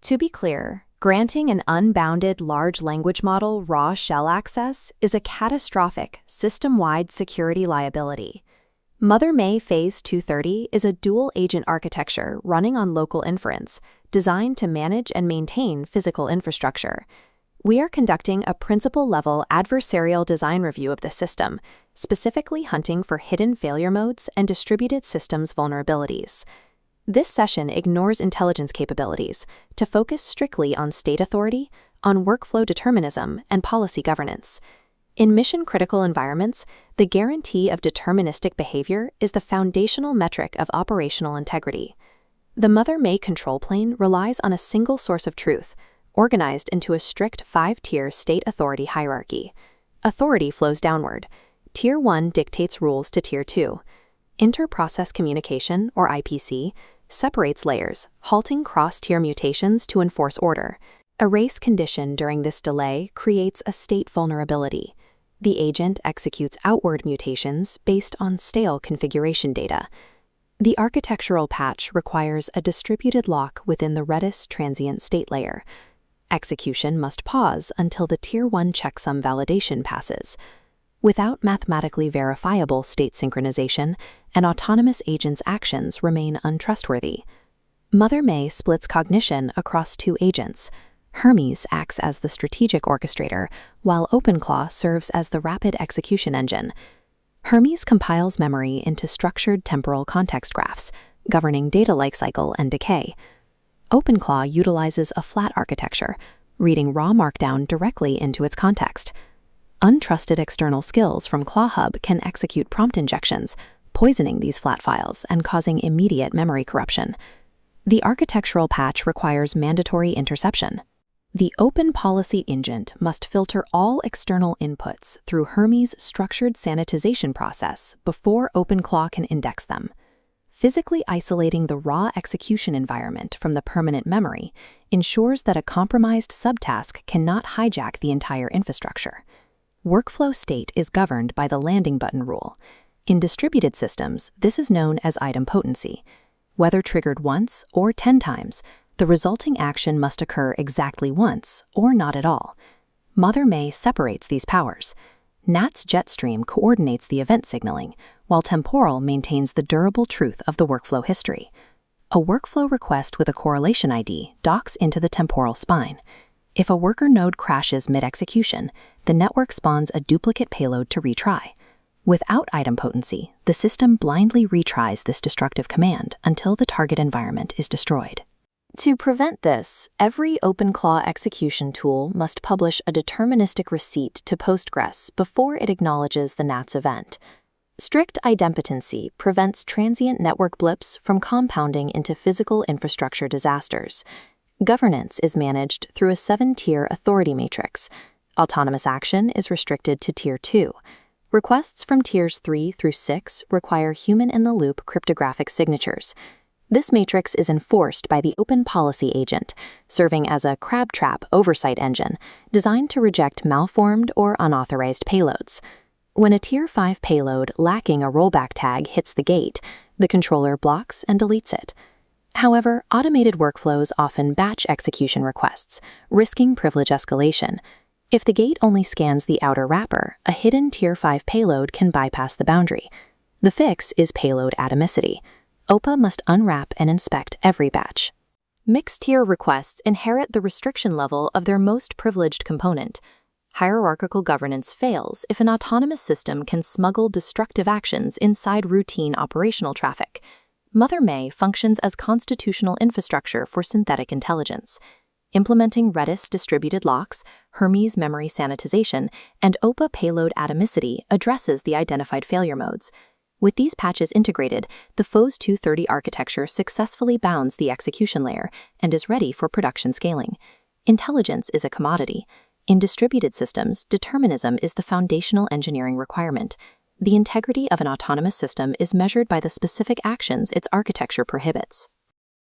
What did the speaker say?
To be clear, granting an unbounded large language model raw shell access is a catastrophic system-wide security liability. MotherMAE Phase 230 is a dual-agent architecture running on local inference, designed to manage and maintain physical infrastructure. We are conducting a principal-level adversarial design review of the system, specifically hunting for hidden failure modes and distributed systems vulnerabilities. This session ignores intelligence capabilities to focus strictly on state authority, on workflow determinism, and policy governance. In mission-critical environments, the guarantee of deterministic behavior is the foundational metric of operational integrity. The MotherMAE control plane relies on a single source of truth, organized into a strict 5-tier state authority hierarchy. Authority flows downward. Tier 1 dictates rules to Tier 2. Inter-process communication, or IPC, separates layers, halting cross-tier mutations to enforce order. A race condition during this delay creates a state vulnerability. The agent executes outward mutations based on stale configuration data. The architectural patch requires a distributed lock within the Redis transient state layer. Execution must pause until the Tier 1 checksum validation passes. Without mathematically verifiable state synchronization, an autonomous agent's actions remain untrustworthy. MotherMAE splits cognition across 2 agents. Hermes acts as the strategic orchestrator, while OpenClaw serves as the rapid execution engine. Hermes compiles memory into structured temporal context graphs, governing data lifecycle and decay. OpenClaw utilizes a flat architecture, reading raw markdown directly into its context. Untrusted external skills from ClawHub can execute prompt injections, poisoning these flat files and causing immediate memory corruption. The architectural patch requires mandatory interception. The Open Policy Agent must filter all external inputs through Hermes' structured sanitization process before OpenClaw can index them. Physically isolating the raw execution environment from the permanent memory ensures that a compromised subtask cannot hijack the entire infrastructure. Workflow state is governed by the landing button rule. In distributed systems, this is known as idempotency. Whether triggered once or 10 times, the resulting action must occur exactly once or not at all. MotherMAE separates these powers. NAT's jetstream coordinates the event signaling, while temporal maintains the durable truth of the workflow history. A workflow request with a correlation ID docks into the temporal spine. If a worker node crashes mid-execution, the network spawns a duplicate payload to retry. Without idempotency, the system blindly retries this destructive command until the target environment is destroyed. To prevent this, every OpenClaw execution tool must publish a deterministic receipt to Postgres before it acknowledges the NAT's event. Strict idempotency prevents transient network blips from compounding into physical infrastructure disasters. Governance is managed through a 7-tier authority matrix. Autonomous action is restricted to Tier 2. Requests from Tiers 3 through 6 require human-in-the-loop cryptographic signatures. This matrix is enforced by the Open Policy Agent, serving as a crab trap oversight engine designed to reject malformed or unauthorized payloads. When a Tier 5 payload lacking a rollback tag hits the gate, the controller blocks and deletes it. However, automated workflows often batch execution requests, risking privilege escalation. If the gate only scans the outer wrapper, a hidden Tier 5 payload can bypass the boundary. The fix is payload atomicity. OPA must unwrap and inspect every batch. Mixed-tier requests inherit the restriction level of their most privileged component. Hierarchical governance fails if an autonomous system can smuggle destructive actions inside routine operational traffic. MotherMAE functions as constitutional infrastructure for synthetic intelligence. Implementing Redis distributed locks, Hermes memory sanitization, and OPA payload atomicity addresses the identified failure modes. With these patches integrated, the FOS 230 architecture successfully bounds the execution layer and is ready for production scaling. Intelligence is a commodity. In distributed systems, determinism is the foundational engineering requirement. The integrity of an autonomous system is measured by the specific actions its architecture prohibits.